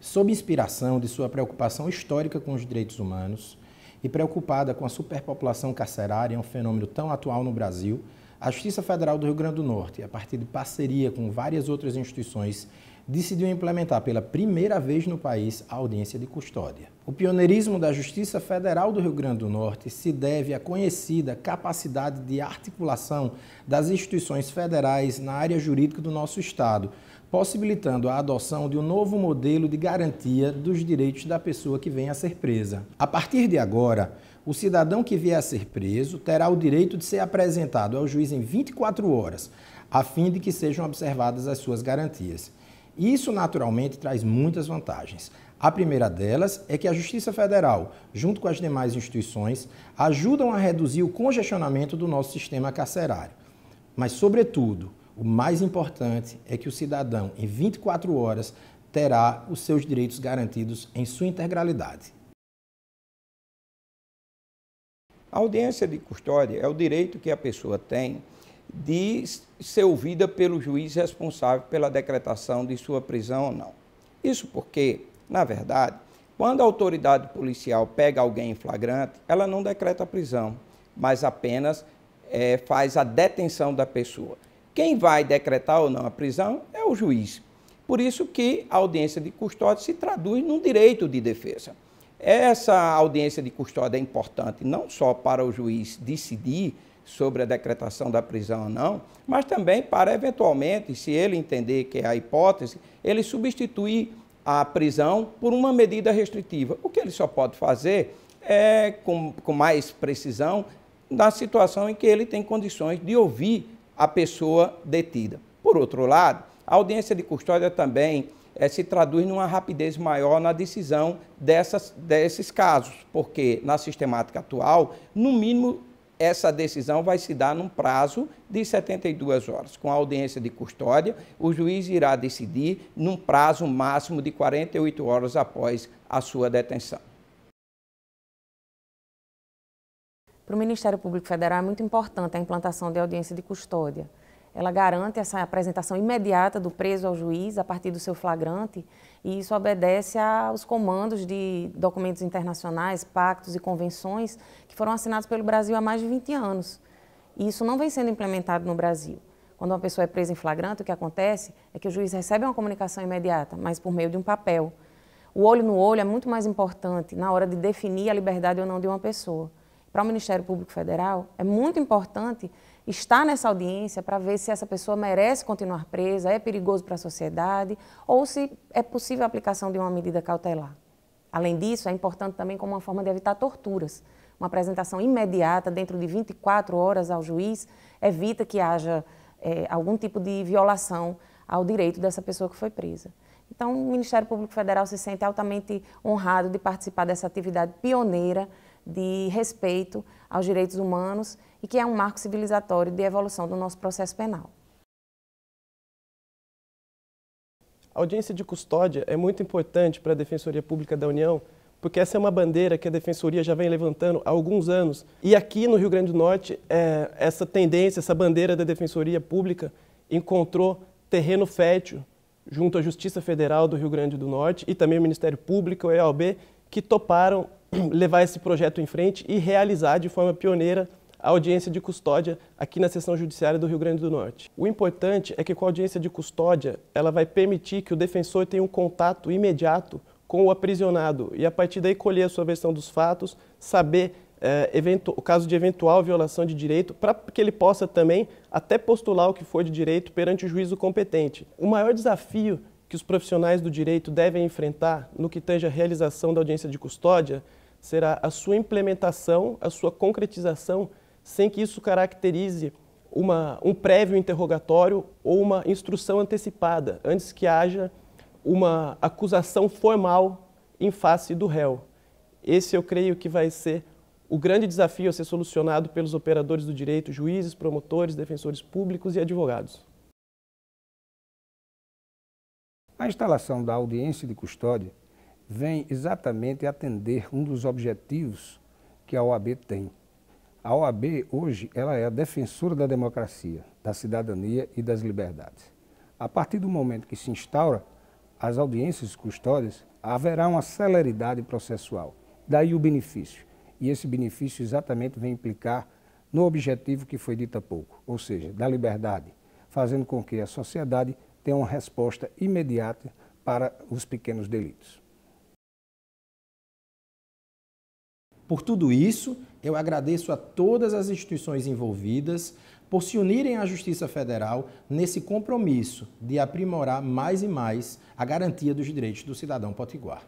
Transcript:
Sob inspiração de sua preocupação histórica com os direitos humanos e preocupada com a superpopulação carcerária, um fenômeno tão atual no Brasil, a Justiça Federal do Rio Grande do Norte, a partir de parceria com várias outras instituições, decidiu implementar pela primeira vez no país a audiência de custódia. O pioneirismo da Justiça Federal do Rio Grande do Norte se deve à conhecida capacidade de articulação das instituições federais na área jurídica do nosso Estado, possibilitando a adoção de um novo modelo de garantia dos direitos da pessoa que vem a ser presa. A partir de agora, o cidadão que vier a ser preso terá o direito de ser apresentado ao juiz em 24 horas, a fim de que sejam observadas as suas garantias. Isso, naturalmente, traz muitas vantagens. A primeira delas é que a Justiça Federal, junto com as demais instituições, ajudam a reduzir o congestionamento do nosso sistema carcerário. Mas, sobretudo, o mais importante é que o cidadão, em 24 horas, terá os seus direitos garantidos em sua integralidade. A audiência de custódia é o direito que a pessoa tem de ser ouvida pelo juiz responsável pela decretação de sua prisão ou não. Isso porque, na verdade, quando a autoridade policial pega alguém em flagrante, ela não decreta a prisão, mas apenas faz a detenção da pessoa. Quem vai decretar ou não a prisão é o juiz. Por isso que a audiência de custódia se traduz num direito de defesa. Essa audiência de custódia é importante não só para o juiz decidir sobre a decretação da prisão ou não, mas também para, eventualmente, se ele entender que é a hipótese, ele substituir a prisão por uma medida restritiva. O que ele só pode fazer é, com mais precisão, na situação em que ele tem condições de ouvir a pessoa detida. Por outro lado, a audiência de custódia também se traduz numa rapidez maior na decisão desses casos, porque na sistemática atual, no mínimo, essa decisão vai se dar num prazo de 72 horas. Com a audiência de custódia, o juiz irá decidir num prazo máximo de 48 horas após a sua detenção. Para o Ministério Público Federal é muito importante a implantação da audiência de custódia. Ela garante essa apresentação imediata do preso ao juiz a partir do seu flagrante e isso obedece aos comandos de documentos internacionais, pactos e convenções que foram assinados pelo Brasil há mais de 20 anos. E isso não vem sendo implementado no Brasil. Quando uma pessoa é presa em flagrante, o que acontece é que o juiz recebe uma comunicação imediata, mas por meio de um papel. O olho no olho é muito mais importante na hora de definir a liberdade ou não de uma pessoa. Para o Ministério Público Federal, é muito importante estar nessa audiência para ver se essa pessoa merece continuar presa, é perigoso para a sociedade ou se é possível a aplicação de uma medida cautelar. Além disso, é importante também como uma forma de evitar torturas. Uma apresentação imediata, dentro de 24 horas ao juiz, evita que haja algum tipo de violação ao direito dessa pessoa que foi presa. Então, o Ministério Público Federal se sente altamente honrado de participar dessa atividade pioneira de respeito aos direitos humanos e que é um marco civilizatório de evolução do nosso processo penal. A audiência de custódia é muito importante para a Defensoria Pública da União, porque essa é uma bandeira que a Defensoria já vem levantando há alguns anos. E aqui no Rio Grande do Norte, essa tendência, essa bandeira da Defensoria Pública encontrou terreno fértil junto à Justiça Federal do Rio Grande do Norte e também o Ministério Público, o EAOB, que toparam levar esse projeto em frente e realizar de forma pioneira a audiência de custódia aqui na Seção Judiciária do Rio Grande do Norte. O importante é que com a audiência de custódia, ela vai permitir que o defensor tenha um contato imediato com o aprisionado e a partir daí colher a sua versão dos fatos, saber o caso de eventual violação de direito, para que ele possa também até postular o que for de direito perante o juízo competente. O maior desafio que os profissionais do direito devem enfrentar no que tange a realização da audiência de custódia será a sua implementação, a sua concretização, sem que isso caracterize um prévio interrogatório ou uma instrução antecipada, antes que haja uma acusação formal em face do réu. Esse eu creio que vai ser o grande desafio a ser solucionado pelos operadores do direito, juízes, promotores, defensores públicos e advogados. A instalação da audiência de custódia vem exatamente atender um dos objetivos que a OAB tem. A OAB, hoje, ela é a defensora da democracia, da cidadania e das liberdades. A partir do momento que se instaura as audiências de custódias, haverá uma celeridade processual. Daí o benefício. E esse benefício exatamente vem implicar no objetivo que foi dito há pouco, ou seja, da liberdade, fazendo com que a sociedade tenha uma resposta imediata para os pequenos delitos. Por tudo isso, eu agradeço a todas as instituições envolvidas por se unirem à Justiça Federal nesse compromisso de aprimorar mais e mais a garantia dos direitos do cidadão potiguar.